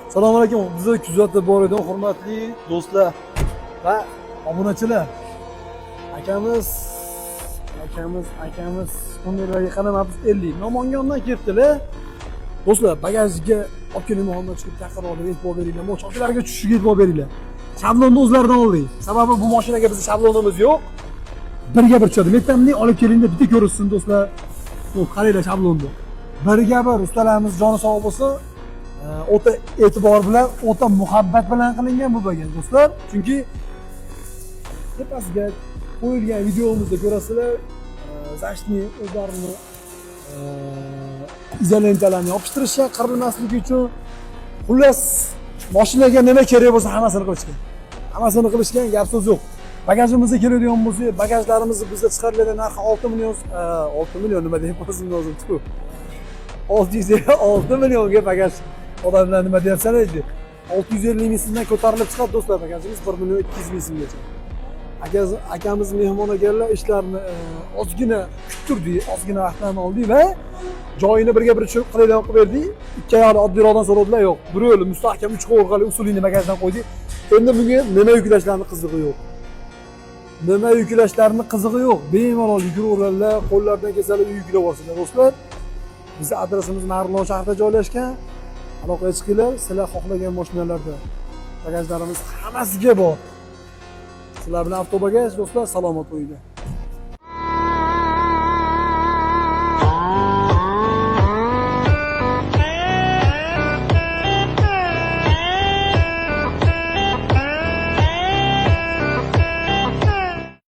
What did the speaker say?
Assalomu alaykum. Bizni kuzatib boradigan hurmatli do'stlar va obunachilar. Akamiz ko'ngillarga qaramabsiz 50 Namangandan ketdilar. Do'stlar, bagajga olib keling, Muhammad chiqib taqirib e'tibor beringlar. Bu cho'klarga tushishiga e'tibor beringlar. Shablonni o'zlaridan oldik. Sababi bu mashinaga bizning shablonimiz yo'q. Birga bir tushadi. Metamni olib kelinglar, bitta ko'rsin do'stlar. Bu qaranglar shablonni. Birga bir ustalarimiz joni sog' bo'lsin. O'ta e'tibor bilan, o'ta muhabbat bilan qilingan bu bagaj do'stlar. Chunki tepasiga qo'yilgan videomizda ko'rasizlar, zashni o'zlarini izolentalarni yopishtirishgan qirilmasligi uchun. Xullas, mashinaga nima kerak bo'lsa hammasini qilishgan. Hammasini qilishgan, gap so'z yo'q. Bagajimizga keladigan bo'lsak, bagajlarimiz bizda chiqarilgan narxi 6 million, 6 million nima deb qo'ysin o'zim. 606 millionga bagaj. Odamlar nima deyapsan deydi. 650 ming so'mdan ko'tarilib chiqadi do'stlar, bagajimiz 1 million 200 ming so'mgacha. Akamiz mehmon keldilar, ishlarni ozgina kuttirdik, ozgina vaqtlarni oldik va joyini birga bir tushirib qilib berdik. Ikki oyoqni oddiyroqdan so'radilar, yo'q. Bir yo'li mustahkam 3 qo'rqali usulini bagajdan qo'ydik. Endi bunga nima yuklashlarni qizig'i yo'q. Nima yuklashlarni qizig'i yo'q. Bemalol yuguraveradilar, qo'llaridan kelsalar yuklab olsinlar do'stlar. Bizning adresimiz Marg'ilon shahrida joylashgan. Aloqaga chiqinglar, sizlar xohlagan mashinalarda bagajlarimiz hammasiga bor. Sizlar bilan avtobagaj do'stlar, salomat bo'linglar.